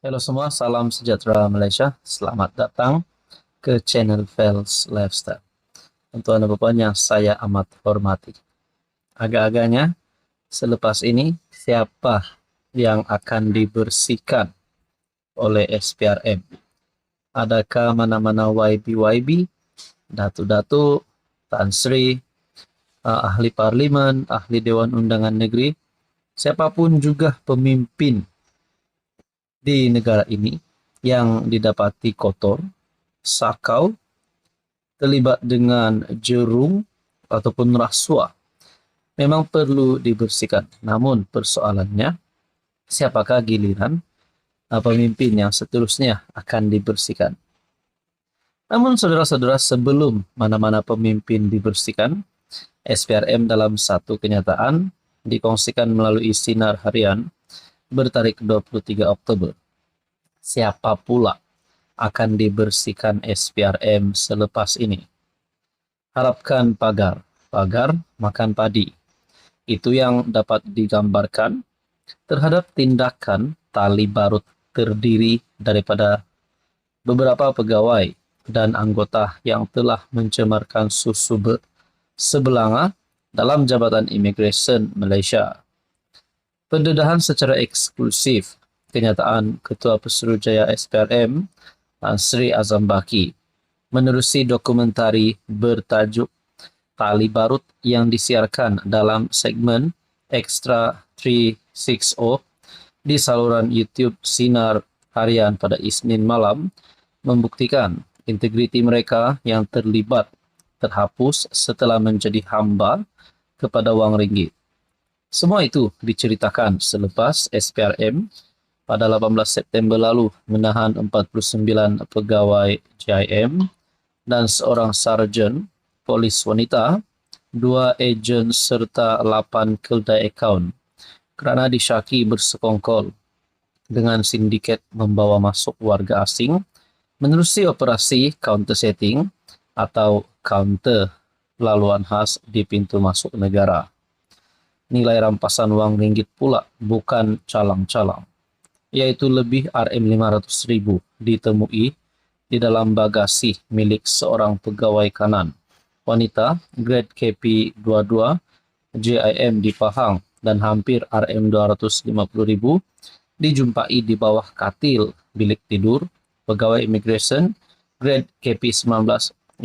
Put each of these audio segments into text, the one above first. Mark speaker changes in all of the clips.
Speaker 1: Halo semua, salam sejahtera Malaysia. Selamat datang ke channel Fels Lifestyle. Untuk Anda Bapak yang saya amat hormati. Agak-agaknya selepas ini siapa yang akan dibersihkan oleh SPRM? Adakah mana-mana YB, Datuk-Datuk, Tan Sri, ahli parlimen, ahli Dewan Undangan Negeri, siapapun juga pemimpin di negara ini yang didapati kotor, sakau, terlibat dengan jerung ataupun rasuah, memang perlu dibersihkan. Namun persoalannya, siapakah giliran pemimpin yang seterusnya akan dibersihkan? Namun saudara-saudara, sebelum mana-mana pemimpin dibersihkan, SPRM dalam satu kenyataan dikongsikan melalui sinar harian bertarik 23 Oktober. Siapa pula akan dibersihkan SPRM selepas ini? Harapkan pagar makan padi. Itu yang dapat digambarkan terhadap tindakan tali barut terdiri daripada beberapa pegawai dan anggota yang telah mencemarkan susu sebelanga dalam Jabatan Imigresen Malaysia. Pendedahan secara eksklusif kenyataan Ketua Pesuruhjaya SPRM Tan Sri Azam Baki menerusi dokumentari bertajuk Tali Barut yang disiarkan dalam segmen Extra 360 di saluran YouTube Sinar Harian pada Isnin malam membuktikan integriti mereka yang terlibat terhapus setelah menjadi hamba kepada wang ringgit. Semua itu diceritakan selepas SPRM pada 18 September lalu menahan 49 pegawai JIM dan seorang sarjan polis wanita, 2 ejen serta 8 keldai akaun kerana disyaki bersekongkol dengan sindiket membawa masuk warga asing menerusi operasi counter setting atau counter laluan khas di pintu masuk negara. Nilai rampasan wang ringgit pula bukan calang-calang, iaitu lebih RM500,000 ditemui di dalam bagasi milik seorang pegawai kanan wanita grade KP22 JIM di Pahang dan hampir RM250,000 dijumpai di bawah katil bilik tidur pegawai imigresen grade KP19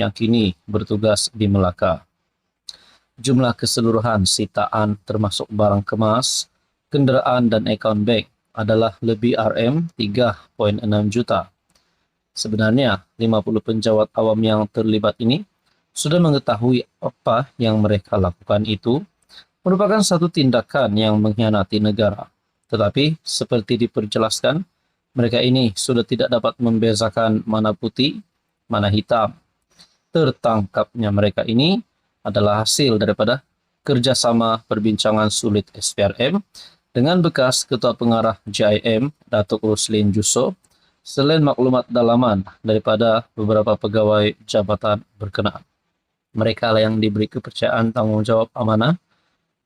Speaker 1: yang kini bertugas di Melaka. Jumlah keseluruhan sitaan termasuk barang kemas, kenderaan dan akaun bank adalah lebih RM3.6 juta. Sebenarnya, 50 penjawat awam yang terlibat ini sudah mengetahui apa yang mereka lakukan itu merupakan satu tindakan yang mengkhianati negara. Tetapi, seperti diperjelaskan, mereka ini sudah tidak dapat membezakan mana putih, mana hitam. Tertangkapnya mereka ini adalah hasil daripada kerjasama perbincangan sulit SPRM dengan bekas Ketua Pengarah JIM Datuk Roslin Jusof selain maklumat dalaman daripada beberapa pegawai jabatan berkenaan. Mereka lah yang diberi kepercayaan tanggungjawab amanah,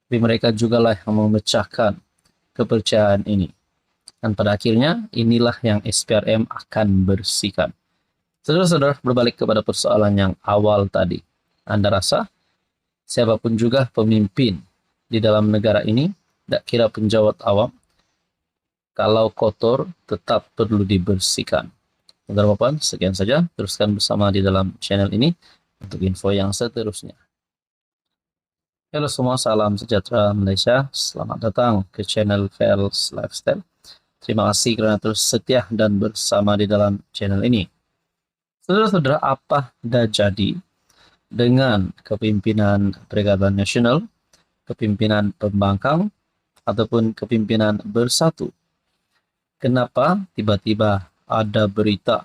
Speaker 1: tapi mereka jugalah yang memecahkan kepercayaan ini. Dan pada akhirnya inilah yang SPRM akan bersihkan. Saudara-saudara, berbalik kepada persoalan yang awal tadi. Anda rasa siapapun juga pemimpin di dalam negara ini, tak kira penjawat awam, kalau kotor tetap perlu dibersihkan. Saudara-saudara, sekian saja. Teruskan bersama di dalam channel ini untuk info yang seterusnya. Halo semua, salam sejahtera Malaysia. Selamat datang ke channel Fels Lifestyle. Terima kasih kerana terus setia dan bersama di dalam channel ini. Saudara-saudara, apa dah jadi dengan kepimpinan Perikatan Nasional, kepimpinan pembangkang, ataupun kepimpinan bersatu? Kenapa tiba-tiba ada berita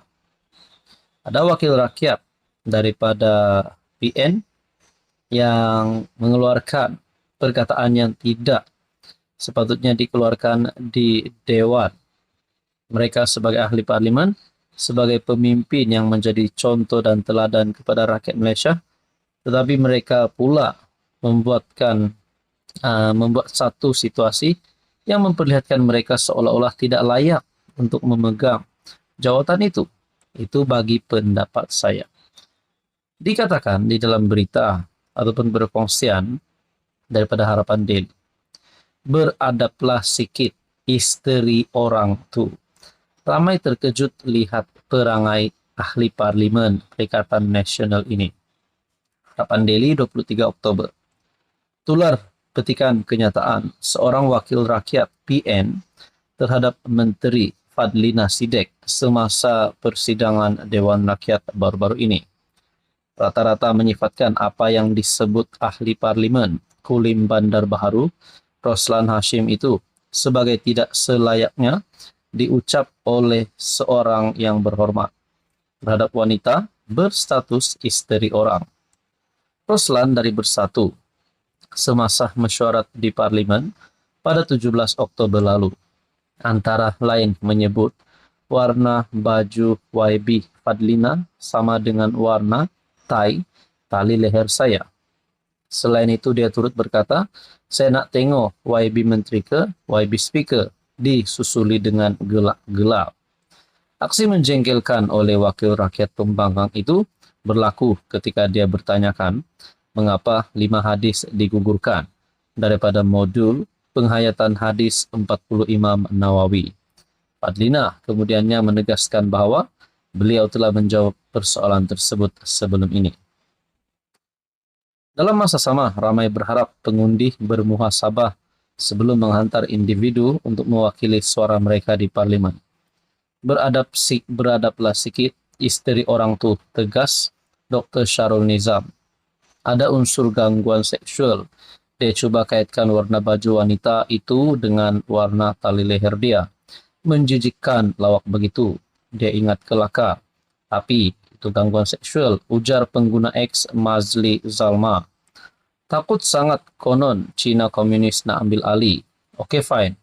Speaker 1: ada wakil rakyat daripada PN yang mengeluarkan perkataan yang tidak sepatutnya dikeluarkan di Dewan? Mereka sebagai ahli parlimen, sebagai pemimpin yang menjadi contoh dan teladan kepada rakyat Malaysia, tetapi mereka pula membuat satu situasi yang memperlihatkan mereka seolah-olah tidak layak untuk memegang jawatan itu. Itu bagi pendapat saya. Dikatakan di dalam berita ataupun perkongsian daripada Harapan Daily, beradablah sikit isteri orang tu. Ramai terkejut lihat perangai ahli parlimen Perikatan Nasional ini. Harapan Daily 23 Oktober. Tular petikan kenyataan seorang wakil rakyat PN terhadap Menteri Fadlina Sidek semasa persidangan Dewan Rakyat baru-baru ini. Rata-rata menyifatkan apa yang disebut ahli parlimen Kulim Bandar Baharu, Roslan Hashim itu sebagai tidak selayaknya diucap oleh seorang yang berhormat terhadap wanita berstatus isteri orang. Roslan dari Bersatu semasa mesyuarat di parlimen pada 17 Oktober lalu, antara lain menyebut warna baju YB Fadlina sama dengan warna tali leher saya. Selain itu dia turut berkata, saya nak tengok YB Menteri ke YB Speaker disusuli dengan gelak-gelap. Aksi menjengkelkan oleh wakil rakyat pembangkang itu berlaku ketika dia bertanyakan mengapa 5 hadis digugurkan daripada modul penghayatan hadis 40 Imam Nawawi. Fadlina kemudiannya menegaskan bahawa beliau telah menjawab persoalan tersebut sebelum ini. Dalam masa sama, ramai berharap pengundi bermuhasabah sebelum menghantar individu untuk mewakili suara mereka di parlimen. Beradablah sikit isteri orang tu, tegas Dr. Syarul Nizam. Ada unsur gangguan seksual. Dia cuba kaitkan warna baju wanita itu dengan warna tali leher dia. Menjijikkan lawak begitu. Dia ingat kelakar. Tapi itu gangguan seksual, ujar pengguna X Mazli Zalma. Takut sangat konon Cina komunis nak ambil alih. Okey fine.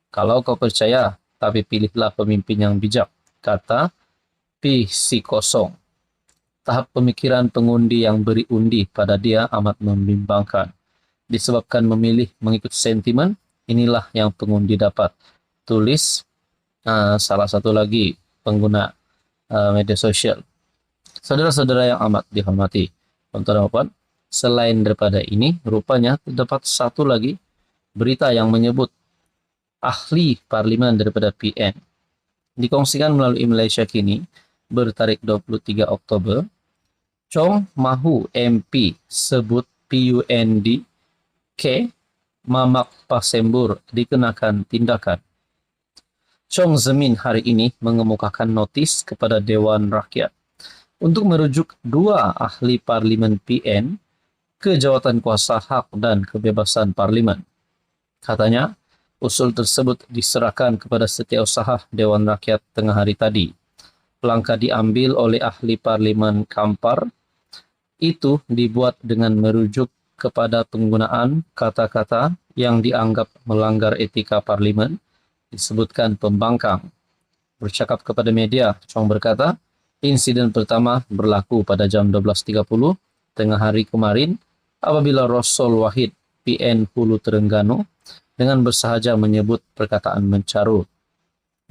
Speaker 1: Kalau kau percaya, tapi pilihlah pemimpin yang bijak, kata PC0. Tahap pemikiran pengundi yang beri undi pada dia amat membimbangkan. Disebabkan memilih mengikut sentimen, inilah yang pengundi dapat. Tulis salah satu lagi pengguna media sosial. Saudara-saudara yang amat dihormati, tuan-tuan dan puan, selain daripada ini, rupanya terdapat satu lagi berita yang menyebut ahli parlimen daripada PN. Dikongsikan melalui Malaysia Kini bertarikh 23 Oktober. Chong Mahu MP sebut PUND K Mamak Pasembur dikenakan tindakan. Chong Zemin hari ini mengemukakan notis kepada Dewan Rakyat untuk merujuk 2 ahli parlimen PN ke jawatan kuasa hak dan kebebasan parlimen. Katanya, usul tersebut diserahkan kepada Setiausaha Dewan Rakyat tengah hari tadi. Langkah diambil oleh ahli parlimen Kampar itu dibuat dengan merujuk kepada penggunaan kata-kata yang dianggap melanggar etika parlimen, disebutkan pembangkang. Bercakap kepada media, Chong berkata, insiden pertama berlaku pada jam 12.30 tengah hari kemarin apabila Rosol Wahid PN Hulu Terengganu dengan bersahaja menyebut perkataan mencarut.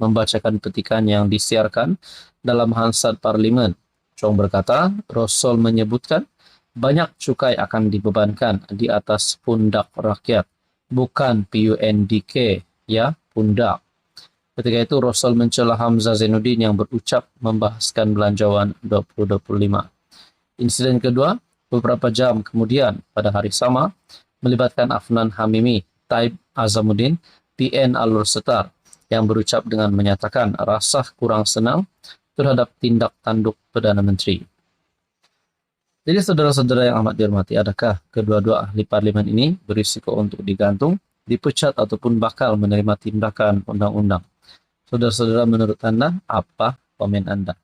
Speaker 1: Membacakan petikan yang disiarkan dalam Hansard Parlimen, Chong berkata, Rosol menyebutkan banyak cukai akan dibebankan di atas pundak rakyat, bukan PUNDK, ya, pundak. Ketika itu, Rosol mencela Hamzah Zainuddin yang berucap membahaskan belanjawan 2025. Insiden kedua, beberapa jam kemudian pada hari sama, melibatkan Afnan Hamimi, Taib Azamuddin, PN Alur Setar, yang berucap dengan menyatakan rasa kurang senang terhadap tindak tanduk Perdana Menteri. Jadi saudara-saudara yang amat dihormati, adakah kedua-dua ahli parlimen ini berisiko untuk digantung, dipecat ataupun bakal menerima tindakan undang-undang? Saudara-saudara, menurut anda, apa komen anda?